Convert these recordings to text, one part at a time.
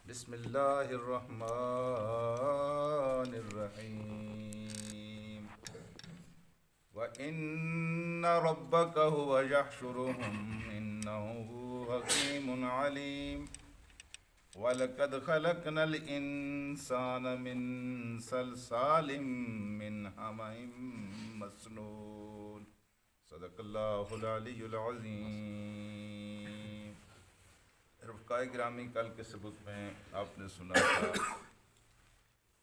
بسم اللہ الرحمن الرحیم وَإِنَّ رَبَّكَ هُوَ يَحْشُرُهُمْ إِنَّهُ حَكِيمٌ عَلِيمٌ وَلَقَدْ خَلَقْنَا الْإِنسَانَ مِنْ صَلْصَالٍ مِّنْ حَمَإٍ مَّسْنُونٍ صدق اللہ العلی العظیم۔ رفقائے گرامی، کل کے سبق میں آپ نے سنا تھا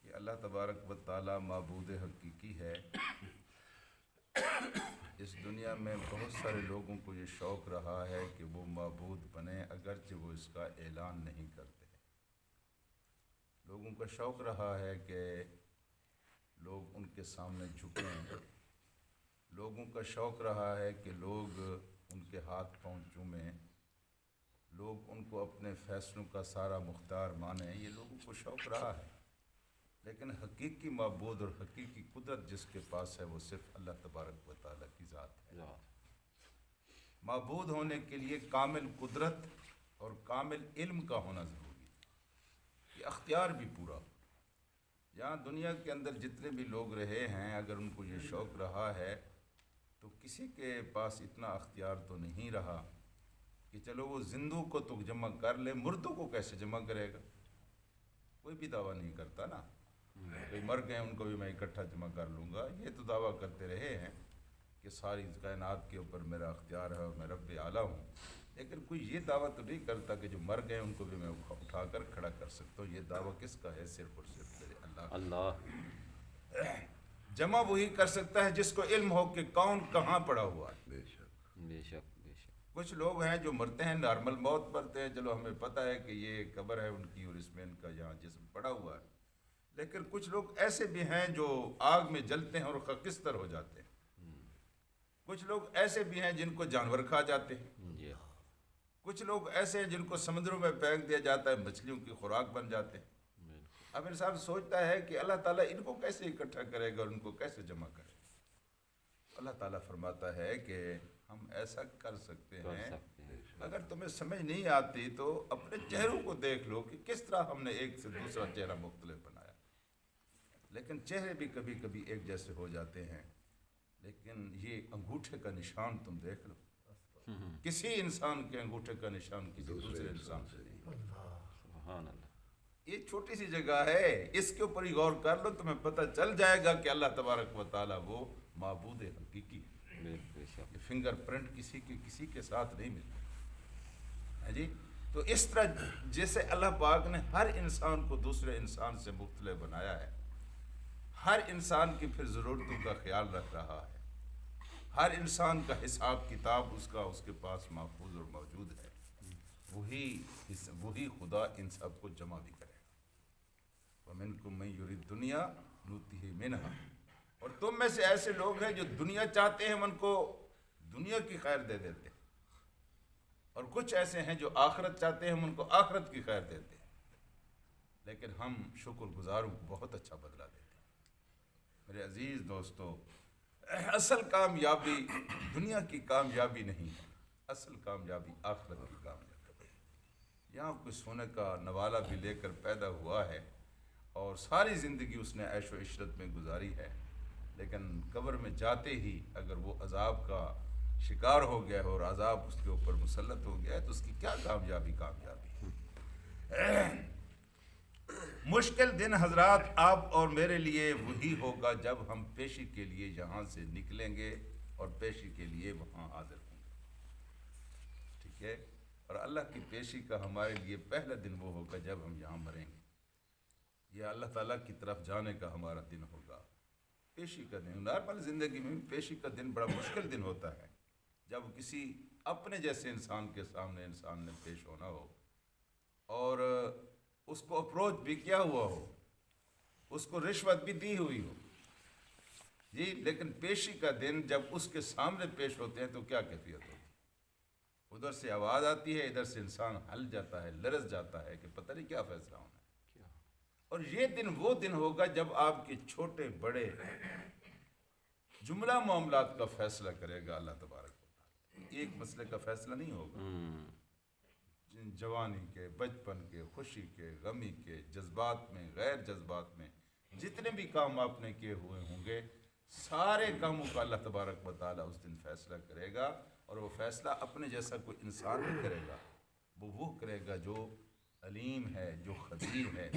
کہ اللہ تبارک و تعالی معبود حقیقی ہے۔ اس دنیا میں بہت سارے لوگوں کو یہ شوق رہا ہے کہ وہ معبود بنے، اگرچہ وہ اس کا اعلان نہیں کرتے۔ لوگوں کا شوق رہا ہے کہ لوگ ان کے سامنے جھکیں، لوگوں کا شوق رہا ہے کہ لوگ ان کے ہاتھ پاؤں چومیں، لوگ ان کو اپنے فیصلوں کا سارا مختار مانیں۔ یہ لوگوں کو شوق رہا ہے، لیکن حقیقی معبود اور حقیقی قدرت جس کے پاس ہے وہ صرف اللہ تبارک و تعالیٰ کی ذات ہے۔ معبود ہونے کے لیے کامل قدرت اور کامل علم کا ہونا ضروری ہے، یہ اختیار بھی پورا ہو۔ یہاں دنیا کے اندر جتنے بھی لوگ رہے ہیں، اگر ان کو یہ شوق رہا ہے تو کسی کے پاس اتنا اختیار تو نہیں رہا کہ چلو وہ زندوں کو تو جمع کر لے، مردوں کو کیسے جمع کرے گا؟ کوئی بھی دعویٰ نہیں کرتا نا، کوئی مر گئے ان کو بھی میں اکٹھا جمع کر لوں گا۔ یہ تو دعویٰ کرتے رہے ہیں کہ ساری کائنات کے اوپر میرا اختیار ہے اور میں رب اعلیٰ ہوں، لیکن کوئی یہ دعویٰ تو نہیں کرتا کہ جو مر گئے ان کو بھی میں اٹھا کر کھڑا کر سکتا ہوں۔ یہ دعویٰ کس کا ہے؟ صرف اور صرف میرے اللہ۔ جمع وہی کر سکتا ہے جس کو علم ہو کہ کون کہاں پڑا ہوا ہے۔ بے شک بے شک بے شک۔ کچھ لوگ ہیں جو مرتے ہیں نارمل موت مرتے ہیں، چلو ہمیں پتہ ہے کہ یہ قبر ہے ان کی اور اس میں ان کا یہاں جسم پڑا ہوا ہے، لیکن کچھ لوگ ایسے بھی ہیں جو آگ میں جلتے ہیں اور خاکستر ہو جاتے ہیں۔ کچھ لوگ ایسے بھی ہیں جن کو جانور کھا جاتے ہیں۔ کچھ لوگ ایسے ہیں جن کو سمندروں میں پھینک دیا جاتا ہے، مچھلیوں کی خوراک بن جاتے ہیں۔ اب انسان سوچتا ہے کہ اللہ تعالیٰ ان کو کیسے اکٹھا کرے گا اور ان کو کیسے جمع کرے گا؟ اللہ تعالیٰ فرماتا ہے کہ ہم ایسا کر سکتے ہیں۔ اگر تمہیں سمجھ نہیں آتی تو اپنے چہروں کو دیکھ لو کہ کس طرح ہم نے ایک سے دوسرا چہرہ مختلف بنایا، لیکن چہرے بھی کبھی کبھی ایک جیسے ہو جاتے ہیں۔ لیکن یہ انگوٹھے کا نشان تم دیکھ لو، کسی انسان کے انگوٹھے کا نشان کسی دوسرے انسان سے نہیں۔ سبحان اللہ۔ یہ چھوٹی سی جگہ ہے، اس کے اوپر ہی غور کر لو، تمہیں پتہ چل جائے گا کہ اللہ تبارک و تعالیٰ وہ معبود حقیقی ہے۔ یہ فنگر پرنٹ کسی کے ساتھ نہیں ملتا ہے جی۔ تو اس طرح جیسے اللہ پاک نے ہر انسان کو دوسرے انسان سے مختلف بنایا ہے، ہر انسان کی پھر ضرورتوں کا خیال رکھ رہا ہے، ہر انسان کا حساب کتاب اس کے پاس محفوظ اور موجود ہے، وہی خدا ان سب کو جمع بھی کرے گا۔ وَمِنْكُمْ مَنْ يُرِيدُ الدُّنْيَا نُؤْتِهِ مِنْهَا، اور تم میں سے ایسے لوگ ہیں جو دنیا چاہتے ہیں، ہم ان کو دنیا کی خیر دے دیتے ہیں، اور کچھ ایسے ہیں جو آخرت چاہتے ہیں، ہم ان کو آخرت کی خیر دیتے ہیں، لیکن ہم شکر گزاروں کو بہت اچھا بدلہ دیتے ہیں۔ میرے عزیز دوستو، اصل کامیابی دنیا کی کامیابی نہیں ہے، اصل کامیابی آخرت کی کامیابی ہے۔ یہاں کوئی سونے کا نوالہ بھی لے کر پیدا ہوا ہے اور ساری زندگی اس نے عیش و عشرت میں گزاری ہے، لیکن قبر میں جاتے ہی اگر وہ عذاب کا شکار ہو گیا ہے اور عذاب اس کے اوپر مسلط ہو گیا ہے تو اس کی کیا کامیابی ہے۔ مشکل دن حضرات آپ اور میرے لیے وہی ہوگا جب ہم پیشی کے لیے یہاں سے نکلیں گے اور پیشی کے لیے وہاں حاضر ہوں گے، ٹھیک ہے؟ اور اللہ کی پیشی کا ہمارے لیے پہلا دن وہ ہوگا جب ہم یہاں مریں گے۔ یہ اللہ تعالیٰ کی طرف جانے کا ہمارا دن ہوگا، پیشی کا دن۔ نارمل زندگی میں پیشی کا دن بڑا مشکل دن ہوتا ہے، جب کسی اپنے جیسے انسان کے سامنے انسان نے پیش ہونا ہو اور اس کو اپروچ بھی کیا ہوا ہو، اس کو رشوت بھی دی ہوئی ہو جی، لیکن پیشی کا دن جب اس کے سامنے پیش ہوتے ہیں تو کیا کیفیت ہوتی ہے؟ ادھر سے آواز آتی ہے، ادھر سے انسان ہل جاتا ہے، لرز جاتا ہے کہ پتہ نہیں کیا فیصلہ ہونا ہے۔ اور یہ دن وہ دن ہوگا جب آپ کے چھوٹے بڑے جملہ معاملات کا فیصلہ کرے گا اللہ تبارک و تعالیٰ، ایک مسئلے کا فیصلہ نہیں ہوگا، جوانی کے، بچپن کے، خوشی کے، غمی کے، جذبات میں، غیر جذبات میں جتنے بھی کام آپ نے کیے ہوئے ہوں گے، سارے کاموں کا اللہ تبارک و تعالیٰ اس دن فیصلہ کرے گا، اور وہ فیصلہ اپنے جیسا کوئی انسان نہیں کرے گا، وہ کرے گا جو علیم ہے، جو خبیر ہے،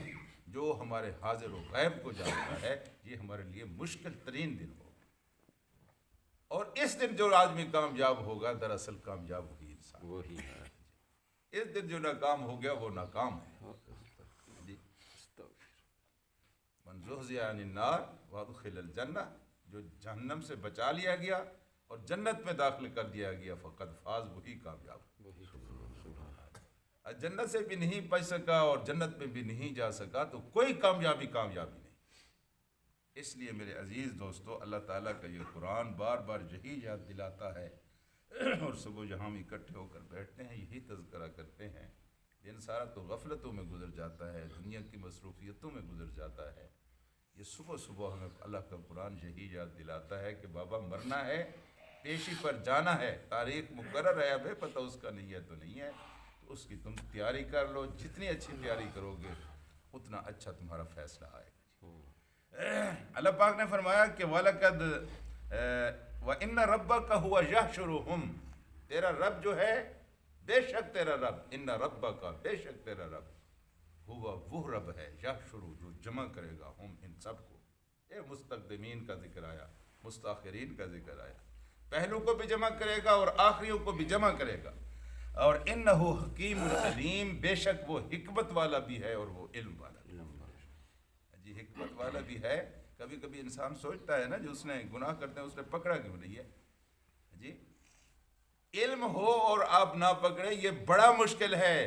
جو ہمارے حاضر و غیب کو جانتا ہے۔ یہ ہمارے لیے مشکل ترین دن ہوگا، اور اس دن جو آدمی کامیاب ہوگا دراصل کامیاب ہوئی انسان، وہی ہے۔ اس دن جو ناکام ہو گیا وہ ناکام ہے۔ جی، من زحزح عن النار وادخل الجنہ، جو جہنم سے بچا لیا گیا اور جنت میں داخل کر دیا گیا، فقد فاز، وہی کامیاب۔ جنت سے بھی نہیں بچ سکا اور جنت میں بھی نہیں جا سکا تو کوئی کامیابی نہیں۔ اس لیے میرے عزیز دوستو، اللہ تعالیٰ کا یہ قرآن بار بار یہی یاد دلاتا ہے، اور صبح جہاں ہم اکٹھے ہو کر بیٹھتے ہیں یہی تذکرہ کرتے ہیں۔ دن سارا تو غفلتوں میں گزر جاتا ہے، دنیا کی مصروفیتوں میں گزر جاتا ہے، یہ صبح صبح ہمیں اللہ کا قرآن یہی یاد دلاتا ہے کہ بابا مرنا ہے، پیشی پر جانا ہے، تاریخ مقرر ہے، اب ہے پتہ اس کا نہیں ہے تو نہیں ہے، تو اس کی تم تیاری کر لو، جتنی اچھی تیاری کرو گے اتنا اچھا تمہارا فیصلہ آئے گا۔ اللہ پاک نے فرمایا کہ وَلَقَدْ وَإِنَّ رَبَّكَ هُوَ يَحْشُرُهُمْ، تیرا رب جو ہے، بے شک تیرا رب، ان ربک، بے شک تیرا رب، ہوا وہ رب ہے، یحشر، جو جمع کرے گا، ہم ان سب کو، یہ مستقدمین کا ذکر آیا، مستاخرین کا ذکر آیا، پہلو کو بھی جمع کرے گا اور آخریوں کو بھی جمع کرے گا، اور انہ حکیم علیم، بے شک وہ حکمت والا بھی ہے اور وہ علم والا بھی ہے۔ جی، حکمت والا بھی ہے۔ کبھی کبھی انسان سوچتا ہے نا، جو اس نے گناہ کرتے ہیں اس نے پکڑا کیوں نہیں ہے؟ جی، علم ہو اور آپ نہ پکڑے یہ بڑا مشکل ہے۔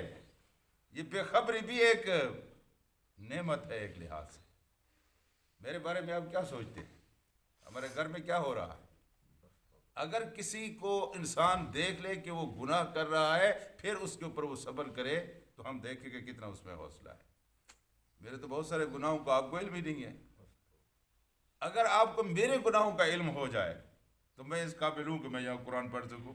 یہ بے خبری بھی ایک نعمت ہے ایک لحاظ سے۔ میرے بارے میں آپ کیا سوچتے ہیں؟ ہمارے گھر میں کیا ہو رہا ہے؟ اگر کسی کو انسان دیکھ لے کہ وہ گناہ کر رہا ہے پھر اس کے اوپر وہ صبر کرے تو ہم دیکھیں کہ کتنا اس میں حوصلہ ہے۔ میرے تو بہت سارے گناہوں کا آپ کو علم ہی نہیں ہے۔ اگر آپ کو میرے گناہوں کا علم ہو جائے تو میں اس قابل ہوں کہ میں یہاں قرآن پڑھ سکوں۔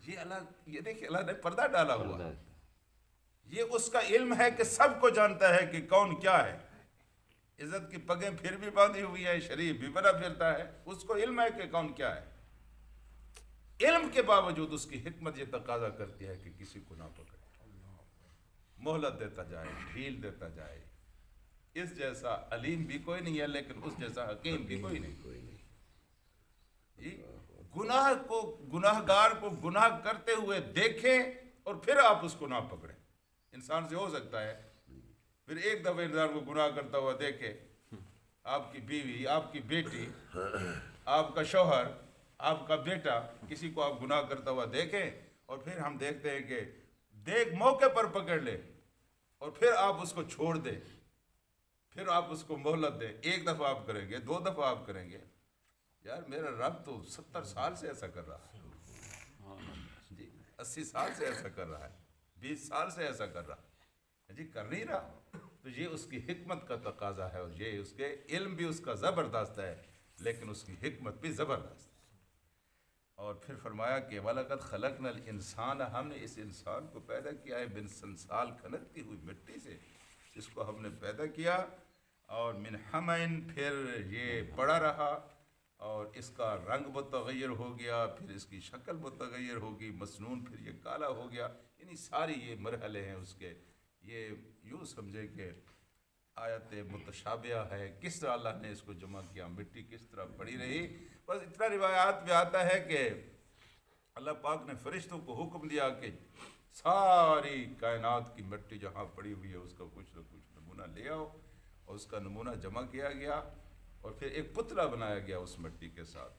یہ دیکھیں اللہ نے پردہ ڈالا ہوا ہے۔ یہ اس کا علم ہے کہ سب کو جانتا ہے کہ کون کیا ہے۔ عزت کی پگیں پھر بھی باندھی ہوئی ہے، شریف بھی بنا پھرتا ہے، اس کو علم ہے کہ کون کیا ہے۔ علم کے باوجود اس کی حکمت یہ تقاضا کرتی ہے کہ کسی کو نہ پکڑے، مہلت دیتا جائے، ڈھیل دیتا جائے۔ اس جیسا علیم بھی کوئی نہیں ہے، لیکن اس جیسا حکیم بھی کوئی نہیں۔ گناہ گار کو گناہ کرتے ہوئے دیکھیں اور پھر آپ اس کو نہ پکڑیں۔ انسان سے ہو سکتا ہے، پھر ایک دفعہ انسان کو گناہ کرتا ہوا دیکھے، آپ کی بیوی، آپ کی بیٹی، آپ کا شوہر، آپ کا بیٹا، کسی کو آپ گناہ کرتا ہوا دیکھیں اور پھر ہم دیکھتے ہیں کہ موقع پر پکڑ لیں اور پھر آپ اس کو چھوڑ دیں، پھر آپ اس کو مہلت دیں۔ ایک دفعہ آپ کریں گے، 2 دفعہ آپ کریں گے، یار میرا رب تو 70 سال سے ایسا کر رہا ہے، جی 80 سال سے ایسا کر رہا ہے، 20 سال سے ایسا کر رہا ہے، جی کر نہیں رہا۔ تو یہ اس کی حکمت کا تقاضا ہے، اور یہ اس کے علم بھی اس کا زبردست ہے لیکن اس کی حکمت بھی زبردست ہے۔ اور پھر فرمایا کہ وَلَقَدْ خَلَقْنَا الْإِنسَانَ، ہم نے اس انسان کو پیدا کیا ہے بن سنسال، کھنکتی ہوئی مٹی سے، اس کو ہم نے پیدا کیا، اور من حمئن، پھر یہ پڑا رہا اور اس کا رنگ متغیر ہو گیا، پھر اس کی شکل متغیر ہوگی، مسنون، پھر یہ کالا ہو گیا۔ یعنی ساری یہ مرحلے ہیں اس کے۔ یہ یوں سمجھے کہ آیت متشابہہ ہے، کس طرح اللہ نے اس کو جمع کیا، مٹی کس طرح پڑی رہی۔ بس اتنا روایات میں آتا ہے کہ اللہ پاک نے فرشتوں کو حکم دیا کہ ساری کائنات کی مٹی جہاں پڑی ہوئی ہے اس کا کچھ نہ کچھ نمونہ لے آؤ، اور اس کا نمونہ جمع کیا گیا، اور پھر ایک پتلا بنایا گیا اس مٹی کے ساتھ۔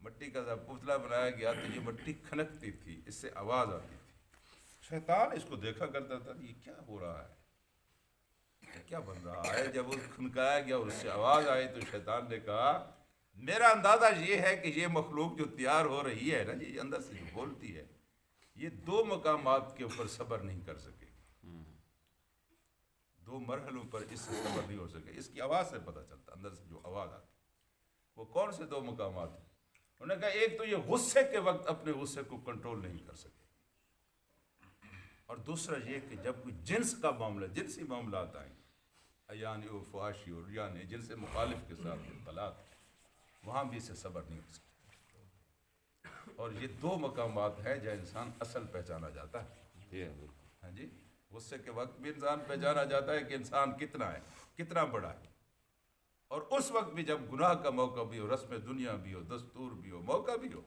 مٹی کا جب پتلا بنایا گیا تو یہ مٹی کھنکتی تھی، اس سے آواز آتی تھی۔ شیطان اس کو دیکھا کرتا تھا، یہ کیا ہو رہا ہے، یہ کیا بن رہا ہے۔ جب وہ کھنکایا گیا اور اس سے آواز آئی تو شیطان نے کہا میرا اندازہ یہ ہے کہ یہ مخلوق جو تیار ہو رہی ہے نا، یہ اندر سے جو بولتی ہے، یہ 2 مقامات کے اوپر صبر نہیں کر سکے، 2 مرحلوں پر اس سے صبر نہیں ہو سکے۔ اس کی آواز سے پتہ چلتا، اندر سے جو آواز آتی۔ وہ کون سے 2 مقامات ہیں؟ انہوں نے کہا ایک تو یہ غصے کے وقت اپنے غصے کو کنٹرول نہیں کر سکے، اور دوسرا یہ کہ جب کوئی جنس کا معاملہ، جنسی معاملات آئیں، یعنی وہ فحاشی اور یعنی جن سے مخالف کے ساتھ اختلاط، وہاں بھی اسے صبر نہیں ہو سکتا۔ اور یہ دو مقامات ہیں جہاں انسان اصل پہچانا جاتا ہے۔ جی ہاں بالکل۔ ہاں جی، غصے کے وقت بھی انسان پہچانا جاتا ہے کہ انسان کتنا ہے، کتنا بڑا ہے، اور اس وقت بھی جب گناہ کا موقع بھی ہو، رسم دنیا بھی ہو، دستور بھی ہو، موقع بھی ہو،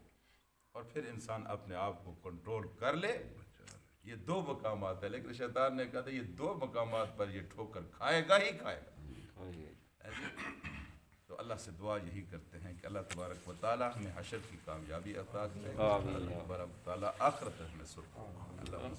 اور پھر انسان اپنے آپ کو کنٹرول کر لے۔ یہ دو مقامات ہیں، لیکن شیطان نے کہا تھا یہ دو مقامات پر یہ ٹھوکر کھائے گا ہی کھائے گا۔ تو اللہ سے دعا یہی کرتے ہیں کہ اللہ تبارک و تعالی ہمیں حشر کی کامیابی عطا کرے، آمین۔ اللہ تبارک و تعالی آخرت ہمیں سرخ۔ اللہ